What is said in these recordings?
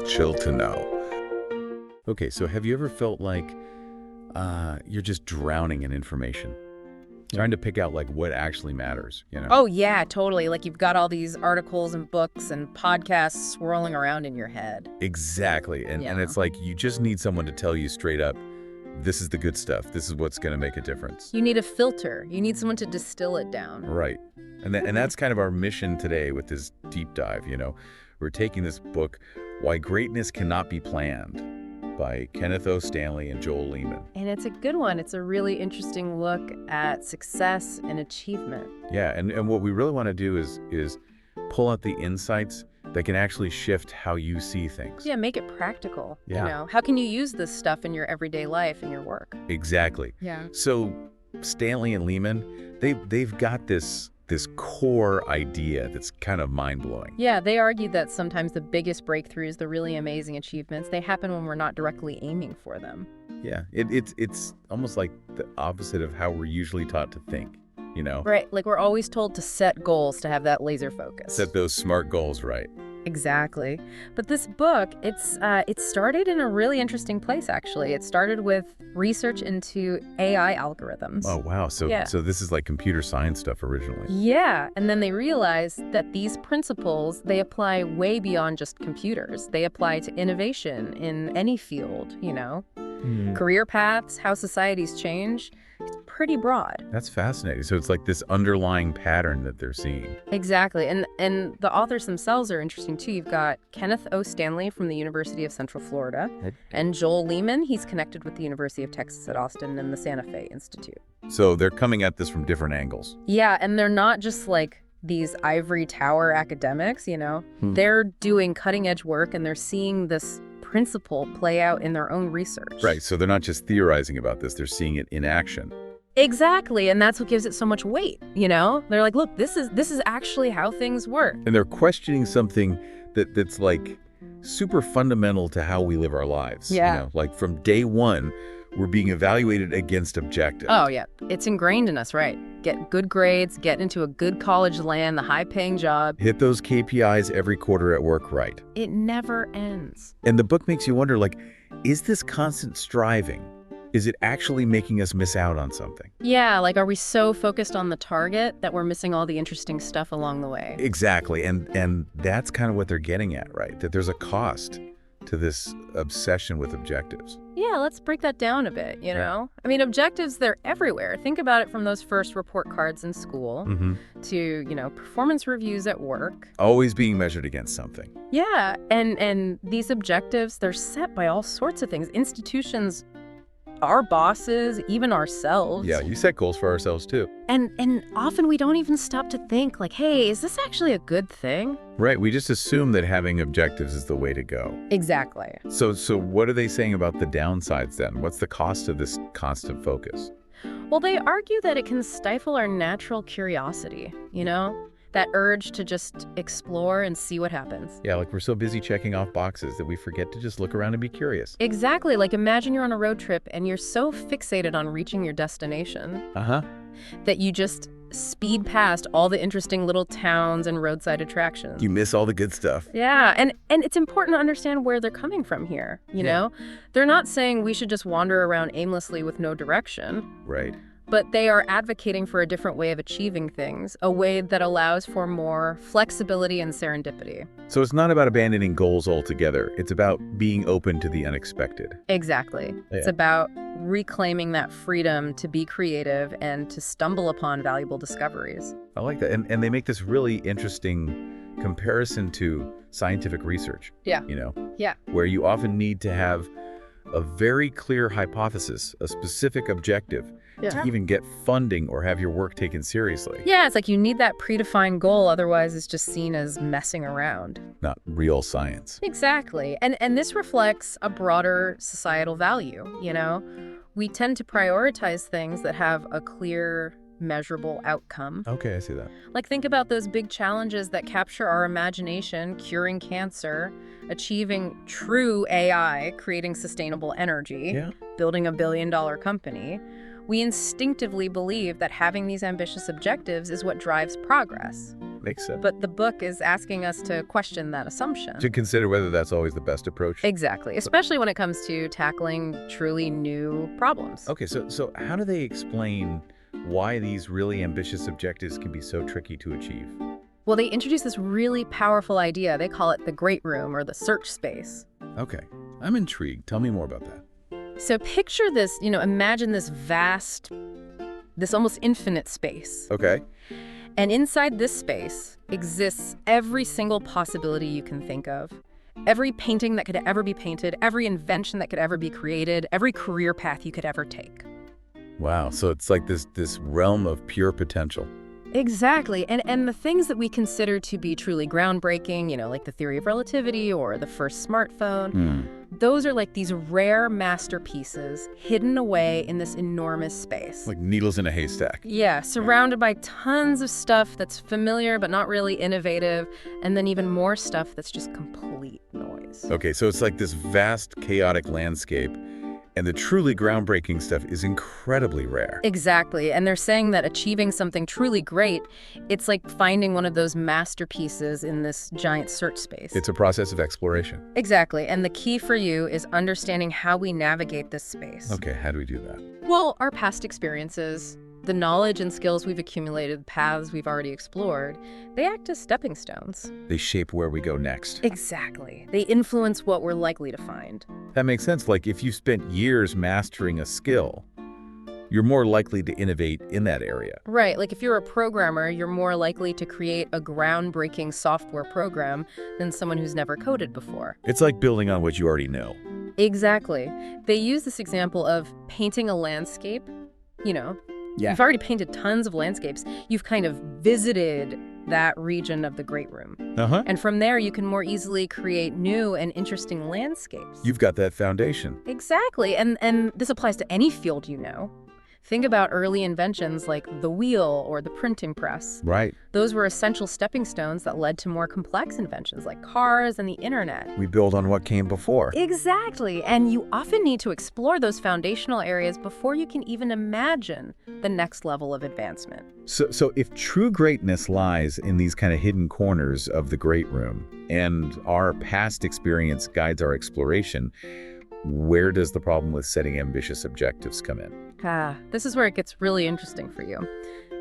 It's chill to know. Okay, so have you ever felt like you're just drowning in information? Trying to pick out like what actually matters, you know? Oh, yeah, totally. Like you've got all these articles and books and podcasts swirling around in your head. Exactly. And Yeah. it's like you just need someone to tell you straight up, this is the good stuff. This is what's going to make a difference. You need a filter. You need someone to distill it down. Right. And that's kind of our mission today with this deep dive, you know. We're taking this book, Why Greatness Cannot Be Planned, by Kenneth O, Stanley and Joel Lehman. And it's a good one. It's a really interesting look at success and achievement. Yeah, and what we really want to do is pull out the insights that can actually shift how you see things. Yeah, make it practical. Yeah. You know, how can you use this stuff in your everyday life and your work? Exactly. Yeah. So Stanley and Lehman, they've got this core idea that's kind of mind-blowing. Yeah, they argued that sometimes the biggest breakthroughs, the really amazing achievements, they happen when we're not directly aiming for them. Yeah, it's almost like the opposite of how we're usually taught to think, you know? Right, like we're always told to set goals to have that laser focus. Set those SMART goals right. Exactly. But this book, it started in a really interesting place, actually. It started with research into AI algorithms. Oh, wow. So this is like computer science stuff originally. Yeah, and then they realized that these principles, they apply way beyond just computers. They apply to innovation in any field, you know? Career paths, how societies change. It's pretty broad. That's fascinating. So it's like this underlying pattern that they're seeing. Exactly. And the authors themselves are interesting, too. You've got Kenneth O. Stanley from the University of Central Florida, and Joel Lehman. He's connected with the University of Texas at Austin and the Santa Fe Institute. So they're coming at this from different angles. Yeah, and they're not just like these ivory tower academics, you know. They're doing cutting-edge work, and they're seeing this principle play out in their own research. Right, so they're not just theorizing about this, they're seeing it in action. Exactly, and that's what gives it so much weight, you know? They're like, look, this is actually how things work. And they're questioning something that's like super fundamental to how we live our lives. Yeah. You know, like from day one, we're being evaluated against objectives. Oh, yeah. It's ingrained in us, right? Get good grades, get into a good college land, the high-paying job. Hit those KPIs every quarter at work right. It never ends. And the book makes you wonder, like, is this constant striving, is it actually making us miss out on something? Yeah, like are we so focused on the target that we're missing all the interesting stuff along the way? Exactly, and that's kind of what they're getting at, right? That there's a cost to this obsession with objectives. Yeah, let's break that down a bit, you know? I mean, objectives, they're everywhere. Think about it from those first report cards in school to, you know, performance reviews at work. Always being measured against something. Yeah, and these objectives, they're set by all sorts of things. Institutions, our bosses, even ourselves. Yeah, you set goals for ourselves too. And often we don't even stop to think like, hey, is this actually a good thing? Right, we just assume that having objectives is the way to go. Exactly. So what are they saying about the downsides then? What's the cost of this constant focus? Well, they argue that it can stifle our natural curiosity, you know? That urge to just explore and see what happens. Yeah, like we're so busy checking off boxes that we forget to just look around and be curious. Exactly. Like imagine you're on a road trip and you're so fixated on reaching your destination that you just speed past all the interesting little towns and roadside attractions. You miss all the good stuff. Yeah, and it's important to understand where they're coming from here, you know? They're not saying we should just wander around aimlessly with no direction. Right. But they are advocating for a different way of achieving things, a way that allows for more flexibility and serendipity. So it's not about abandoning goals altogether. It's about being open to the unexpected. Exactly. Yeah. It's about reclaiming that freedom to be creative and to stumble upon valuable discoveries. I like that. And they make this really interesting comparison to scientific research. Yeah. You know? Yeah. Where you often need to have a very clear hypothesis, a specific objective, to even get funding or have your work taken seriously. Yeah, it's like you need that predefined goal, otherwise it's just seen as messing around. Not real science. Exactly. And this reflects a broader societal value, you know? We tend to prioritize things that have a clear, measurable outcome. Okay, I see that. Like think about those big challenges that capture our imagination, curing cancer, achieving true AI, creating sustainable energy, building a billion-dollar company. We instinctively believe that having these ambitious objectives is what drives progress. Makes sense. But the book is asking us to question that assumption. To consider whether that's always the best approach. Exactly, especially when it comes to tackling truly new problems. Okay, so how do they explain why these really ambitious objectives can be so tricky to achieve? Well, they introduce this really powerful idea. They call it the Great Room, or the search space. Okay, I'm intrigued. Tell me more about that. So picture this, imagine this vast, this almost infinite space. Okay. And inside this space exists every single possibility you can think of. Every painting that could ever be painted, every invention that could ever be created, every career path you could ever take. Wow, so it's like this realm of pure potential. Exactly. And the things that we consider to be truly groundbreaking, like the theory of relativity or the first smartphone, those are like these rare masterpieces hidden away in this enormous space. Like needles in a haystack. Yeah, surrounded by tons of stuff that's familiar but not really innovative, and then even more stuff that's just complete noise. Okay, so it's like this vast, chaotic landscape, and the truly groundbreaking stuff is incredibly rare. Exactly, and they're saying that achieving something truly great, it's like finding one of those masterpieces in this giant search space. It's a process of exploration. Exactly, and the key for you is understanding how we navigate this space. Okay, how do we do that? Well, our past experiences, the knowledge and skills we've accumulated, paths we've already explored, they act as stepping stones. They shape where we go next. Exactly. They influence what we're likely to find. That makes sense. Like if you spent years mastering a skill, you're more likely to innovate in that area. Right. Like if you're a programmer, you're more likely to create a groundbreaking software program than someone who's never coded before. It's like building on what you already know. Exactly. They use this example of painting a landscape. You've already painted tons of landscapes. You've kind of visited that region of the Great Room. And from there, you can more easily create new and interesting landscapes. You've got that foundation. Exactly. And this applies to any field you know. Think about early inventions like the wheel or the printing press. Right. Those were essential stepping stones that led to more complex inventions like cars and the internet. We build on what came before. Exactly. And you often need to explore those foundational areas before you can even imagine the next level of advancement. So if true greatness lies in these kind of hidden corners of the Great Room, and our past experience guides our exploration, where does the problem with setting ambitious objectives come in? This is where it gets really interesting for you.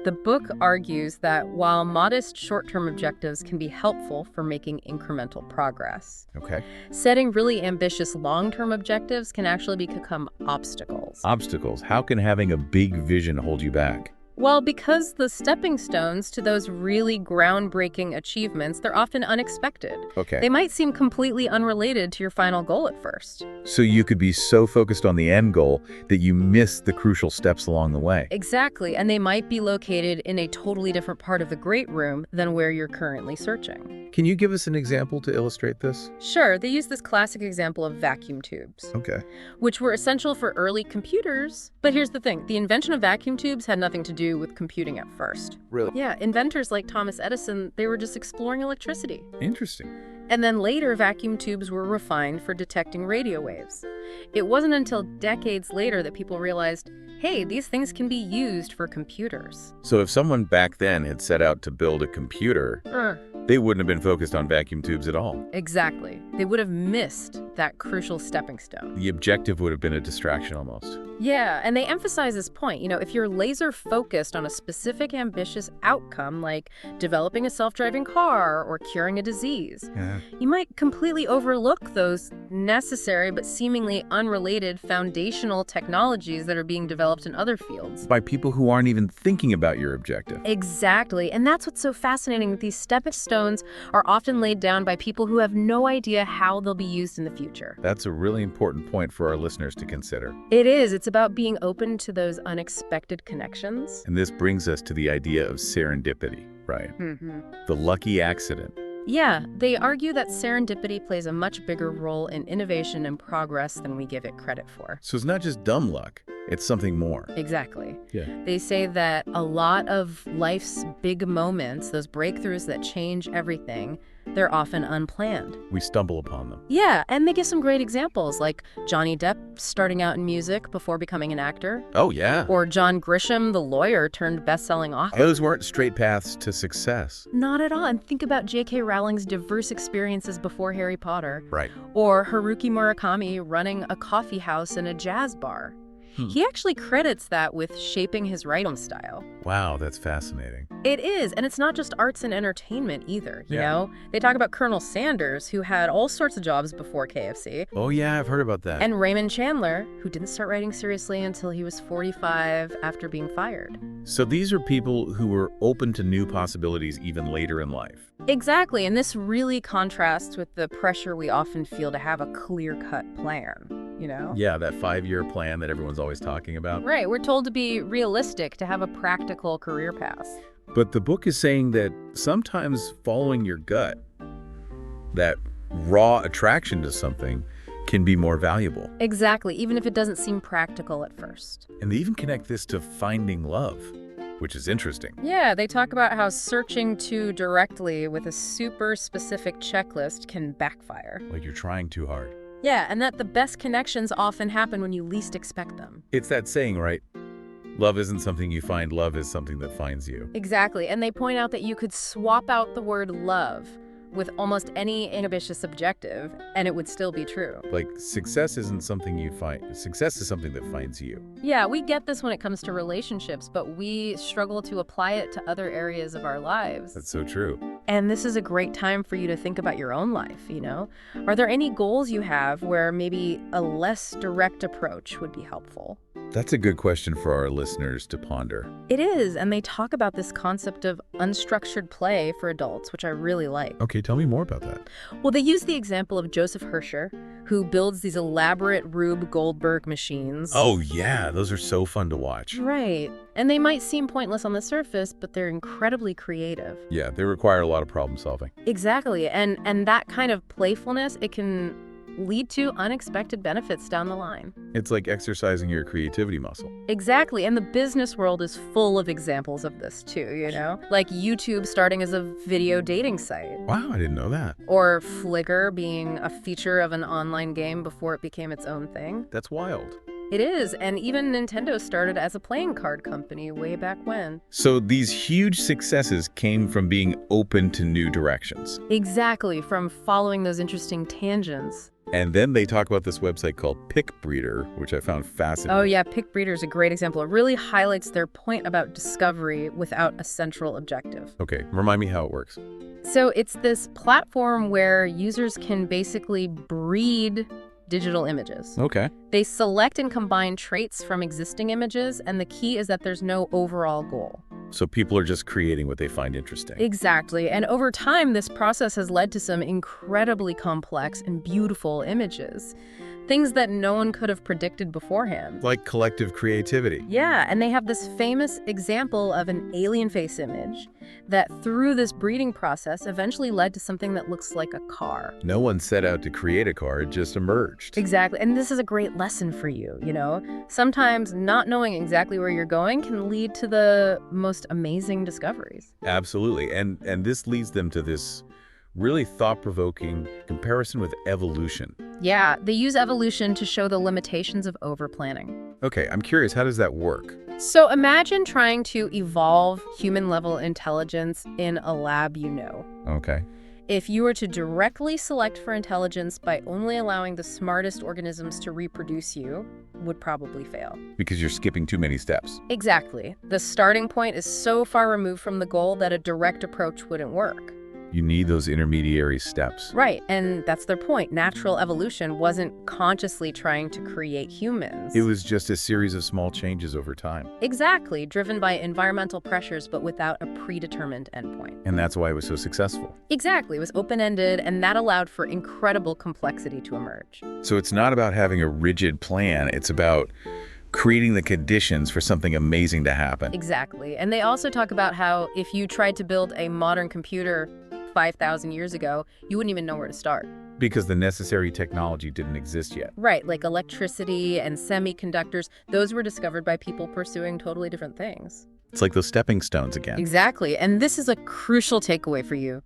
The book argues that while modest short-term objectives can be helpful for making incremental progress, setting really ambitious long-term objectives can actually become obstacles. Obstacles? How can having a big vision hold you back? Well, because the stepping stones to those really groundbreaking achievements, they're often unexpected. They might seem completely unrelated to your final goal at first. So you could be so focused on the end goal that you miss the crucial steps along the way. Exactly, and they might be located in a totally different part of the Great Room than where you're currently searching. Can you give us an example to illustrate this? Sure, they use this classic example of vacuum tubes, which were essential for early computers. But here's the thing, the invention of vacuum tubes had nothing to do with computing at first. Really? Yeah, inventors like Thomas Edison, they were just exploring electricity. Interesting. And then later, vacuum tubes were refined for detecting radio waves. It wasn't until decades later that people realized, hey, these things can be used for computers. So if someone back then had set out to build a computer, they wouldn't have been focused on vacuum tubes at all. Exactly. They would have missed that crucial stepping stone. The objective would have been a distraction almost. Yeah, and they emphasize this point. If you're laser focused on a specific ambitious outcome, like developing a self-driving car or curing a disease, you might completely overlook those necessary but seemingly unrelated foundational technologies that are being developed in other fields. By people who aren't even thinking about your objective. Exactly, and that's what's so fascinating. These stepping stones are often laid down by people who have no idea how they'll be used in the future. That's a really important point for our listeners to consider. It is. It's about being open to those unexpected connections. And this brings us to the idea of serendipity, right? The lucky accident. Yeah, they argue that serendipity plays a much bigger role in innovation and progress than we give it credit for. So it's not just dumb luck, it's something more. Exactly. Yeah. They say that a lot of life's big moments, those breakthroughs that change everything, They're often unplanned. We stumble upon them. Yeah, and they give some great examples, like Johnny Depp starting out in music before becoming an actor. Oh, yeah. Or John Grisham, the lawyer turned best-selling author. Those weren't straight paths to success. Not at all. And think about J.K. Rowling's diverse experiences before Harry Potter. Right. Or Haruki Murakami running a coffee house and a jazz bar. He actually credits that with shaping his writing style. Wow, that's fascinating. It is, and it's not just arts and entertainment either, you know? They talk about Colonel Sanders, who had all sorts of jobs before KFC. Oh yeah, I've heard about that. And Raymond Chandler, who didn't start writing seriously until he was 45 after being fired. So these are people who were open to new possibilities even later in life. Exactly, and this really contrasts with the pressure we often feel to have a clear-cut plan, you know? Yeah, that 5-year plan that everyone's always talking about. Right, we're told to be realistic, to have a practical career path. But the book is saying that sometimes following your gut, that raw attraction to something, can be more valuable. Exactly, even if it doesn't seem practical at first. And they even connect this to finding love, which is interesting. Yeah, they talk about how searching too directly with a super specific checklist can backfire. Like you're trying too hard. Yeah, and that the best connections often happen when you least expect them. It's that saying, right? Love isn't something you find, love is something that finds you. Exactly, and they point out that you could swap out the word love with almost any ambitious objective, and it would still be true. Like, success isn't something you find. Success is something that finds you. Yeah, we get this when it comes to relationships, but we struggle to apply it to other areas of our lives. That's so true. And this is a great time for you to think about your own life, you know? Are there any goals you have where maybe a less direct approach would be helpful? That's a good question for our listeners to ponder. It is, and they talk about this concept of unstructured play for adults, which I really like. Okay, tell me more about that. Well, they use the example of Joseph Herscher, who builds these elaborate Rube Goldberg machines. Oh yeah, those are so fun to watch. Right. And they might seem pointless on the surface, but they're incredibly creative. Yeah, they require a lot of problem solving. Exactly. And that kind of playfulness, it can lead to unexpected benefits down the line. It's like exercising your creativity muscle. Exactly, and the business world is full of examples of this too, you know? Like YouTube starting as a video dating site. Wow, I didn't know that. Or Flickr being a feature of an online game before it became its own thing. That's wild. It is, and even Nintendo started as a playing card company way back when. So these huge successes came from being open to new directions. Exactly, from following those interesting tangents. And then they talk about this website called Picbreeder, which I found fascinating. Oh yeah, Picbreeder is a great example. It really highlights their point about discovery without a central objective. Okay, remind me how it works. So it's this platform where users can basically breed digital images. Okay. They select and combine traits from existing images, and the key is that there's no overall goal. So people are just creating what they find interesting. Exactly. And over time, this process has led to some incredibly complex and beautiful images. Things that no one could have predicted beforehand. Like collective creativity. Yeah, and they have this famous example of an alien face image that through this breeding process eventually led to something that looks like a car. No one set out to create a car, it just emerged. Exactly, and this is a great lesson for you, you know? Sometimes not knowing exactly where you're going can lead to the most amazing discoveries. Absolutely, and this leads them to this really thought-provoking comparison with evolution. Yeah, they use evolution to show the limitations of over-planning. Okay, I'm curious, how does that work? So imagine trying to evolve human-level intelligence in a lab you know. Okay. If you were to directly select for intelligence by only allowing the smartest organisms to reproduce you, would probably fail. Because you're skipping too many steps. Exactly. The starting point is so far removed from the goal that a direct approach wouldn't work. You need those intermediary steps. Right, and that's their point. Natural evolution wasn't consciously trying to create humans. It was just a series of small changes over time. Exactly, driven by environmental pressures but without a predetermined endpoint. And that's why it was so successful. Exactly, it was open-ended, and that allowed for incredible complexity to emerge. So it's not about having a rigid plan, it's about creating the conditions for something amazing to happen. Exactly, and they also talk about how if you tried to build a modern computer 5,000 years ago, you wouldn't even know where to start. Because the necessary technology didn't exist yet. Right, like electricity and semiconductors, those were discovered by people pursuing totally different things. It's like those stepping stones again. Exactly, and this is a crucial takeaway for you.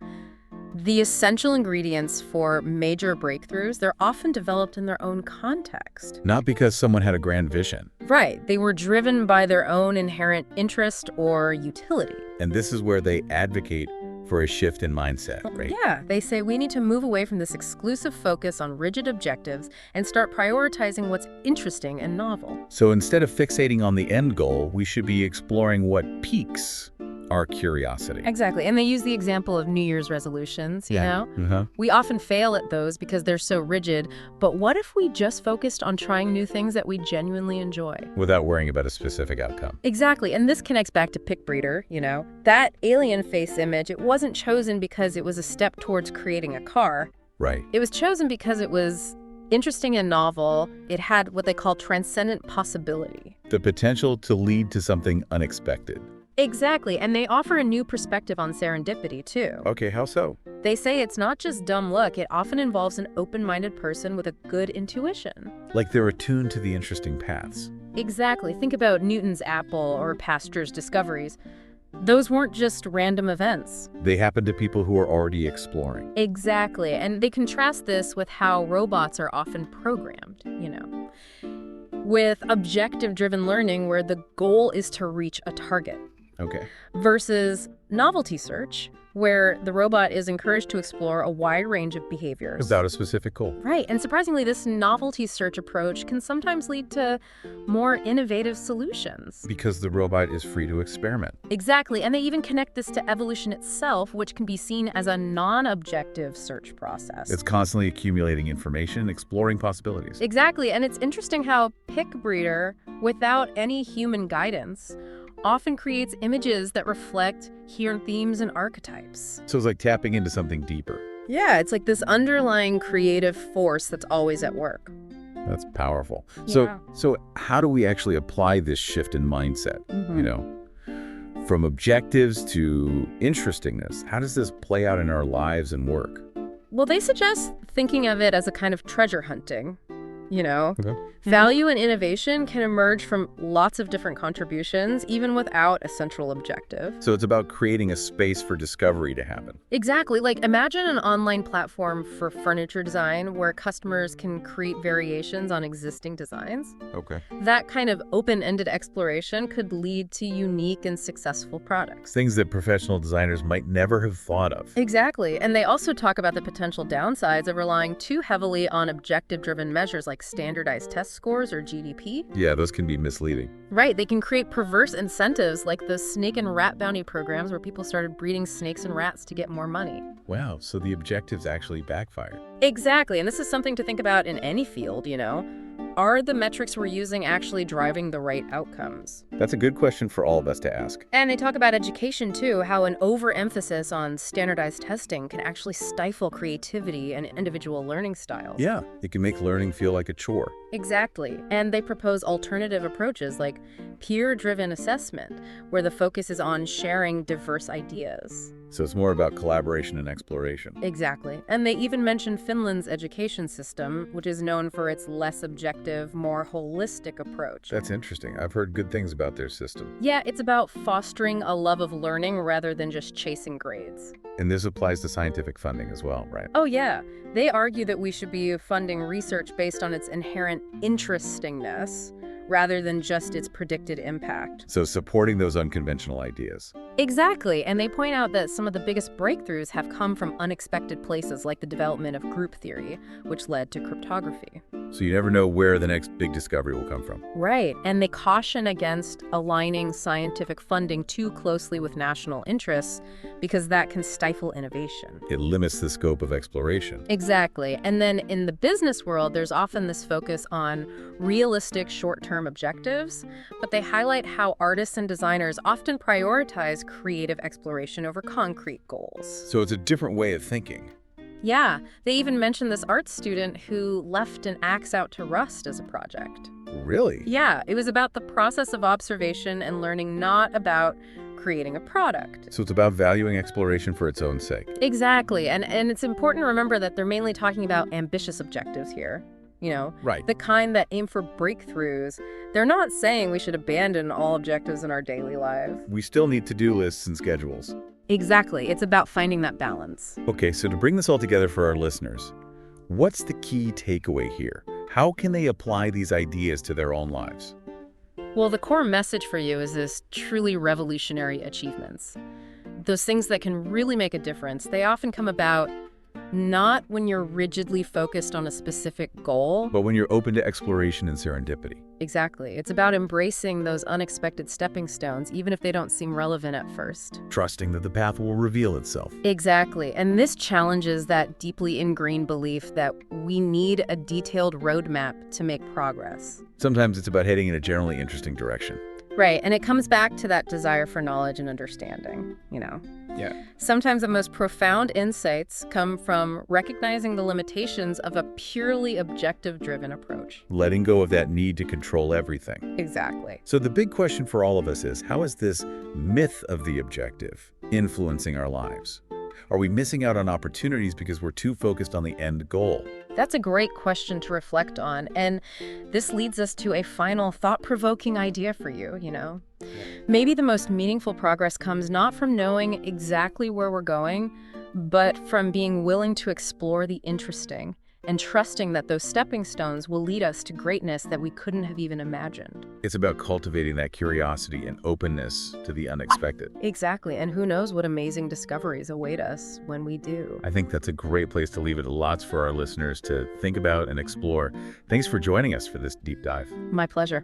The essential ingredients for major breakthroughs, they're often developed in their own context. Not because someone had a grand vision. Right. They were driven by their own inherent interest or utility. And this is where they advocate for a shift in mindset, right? Yeah, they say we need to move away from this exclusive focus on rigid objectives and start prioritizing what's interesting and novel. So instead of fixating on the end goal, we should be exploring what piques our curiosity. Exactly. And they use the example of New Year's resolutions, you know? Uh-huh. We often fail at those because they're so rigid, but what if we just focused on trying new things that we genuinely enjoy? Without worrying about a specific outcome. Exactly. And this connects back to Picbreeder, you know? That alien face image, it wasn't chosen because it was a step towards creating a car. Right. It was chosen because it was interesting and novel. It had what they call transcendent possibility. The potential to lead to something unexpected. Exactly, and they offer a new perspective on serendipity, too. Okay, how so? They say it's not just dumb luck, it often involves an open-minded person with a good intuition. Like they're attuned to the interesting paths. Exactly. Think about Newton's apple or Pasteur's discoveries. Those weren't just random events. They happen to people who are already exploring. Exactly, and they contrast this with how robots are often programmed, you know, with objective-driven learning where the goal is to reach a target. Okay. Versus novelty search, where the robot is encouraged to explore a wide range of behaviors. Without a specific goal. Right, and surprisingly, this novelty search approach can sometimes lead to more innovative solutions. Because the robot is free to experiment. Exactly, and they even connect this to evolution itself, which can be seen as a non-objective search process. It's constantly accumulating information, exploring possibilities. Exactly, and it's interesting how Picbreeder, without any human guidance, often creates images that reflect hidden themes and archetypes. So it's like tapping into something deeper. Yeah, it's like this underlying creative force that's always at work. That's powerful. Yeah. So how do we actually apply this shift in mindset? You know, from objectives to interestingness, how does this play out in our lives and work? Well, they suggest thinking of it as a kind of treasure hunting. You know, Okay. value and innovation can emerge from lots of different contributions, even without a central objective. So it's about creating a space for discovery to happen. Exactly. Like, imagine an online platform for furniture design where customers can create variations on existing designs. Okay. That kind of open-ended exploration could lead to unique and successful products. Things that professional designers might never have thought of. Exactly. And they also talk about the potential downsides of relying too heavily on objective-driven measures like standardized test scores or GDP. Yeah, those can be misleading. Right, they can create perverse incentives like the snake and rat bounty programs where people started breeding snakes and rats to get more money. Wow, so the objectives actually backfired. Exactly, and this is something to think about in any field, you know. Are the metrics we're using actually driving the right outcomes? That's a good question for all of us to ask. And they talk about education too, how an overemphasis on standardized testing can actually stifle creativity and individual learning styles. Yeah, it can make learning feel like a chore. Exactly. And they propose alternative approaches like peer-driven assessment, where the focus is on sharing diverse ideas. So it's more about collaboration and exploration. Exactly. And they even mention Finland's education system, which is known for its less objective, more holistic approach. That's interesting. I've heard good things about their system. Yeah, it's about fostering a love of learning rather than just chasing grades. And this applies to scientific funding as well, right? Oh, yeah. They argue that we should be funding research based on its inherent interestingness rather than just its predicted impact. So supporting those unconventional ideas. Exactly, and they point out that some of the biggest breakthroughs have come from unexpected places like the development of group theory, which led to cryptography. So you never know where the next big discovery will come from. Right, and they caution against aligning scientific funding too closely with national interests because that can stifle innovation. It limits the scope of exploration. Exactly, and then in the business world, there's often this focus on realistic short-term objectives, but they highlight how artists and designers often prioritize creative exploration over concrete goals. So it's a different way of thinking. Yeah, they even mentioned this art student who left an axe out to rust as a project. Really? Yeah, it was about the process of observation and learning, not about creating a product. So it's about valuing exploration for its own sake. Exactly, and it's important to remember that they're mainly talking about ambitious objectives here. You know, Right. the kind that aim for breakthroughs. They're not saying we should abandon all objectives in our daily lives. We still need to-do lists and schedules. Exactly. It's about finding that balance. Okay, so to bring this all together for our listeners, what's the key takeaway here? How can they apply these ideas to their own lives? Well, the core message for you is this truly revolutionary achievements. Those things that can really make a difference, they often come about not when you're rigidly focused on a specific goal. But when you're open to exploration and serendipity. Exactly. It's about embracing those unexpected stepping stones, even if they don't seem relevant at first. Trusting that the path will reveal itself. Exactly. And this challenges that deeply ingrained belief that we need a detailed roadmap to make progress. Sometimes it's about heading in a generally interesting direction. Right. And it comes back to that desire for knowledge and understanding, Yeah. Sometimes the most profound insights come from recognizing the limitations of a purely objective-driven approach. Letting go of that need to control everything. Exactly. So the big question for all of us is, how is this myth of the objective influencing our lives? Are we missing out on opportunities because we're too focused on the end goal? That's a great question to reflect on. And this leads us to a final thought-provoking idea for you, Maybe the most meaningful progress comes not from knowing exactly where we're going, but from being willing to explore the interesting and trusting that those stepping stones will lead us to greatness that we couldn't have even imagined. It's about cultivating that curiosity and openness to the unexpected. Exactly. And who knows what amazing discoveries await us when we do. I think that's a great place to leave it. Lots for our listeners to think about and explore. Thanks for joining us for this deep dive. My pleasure.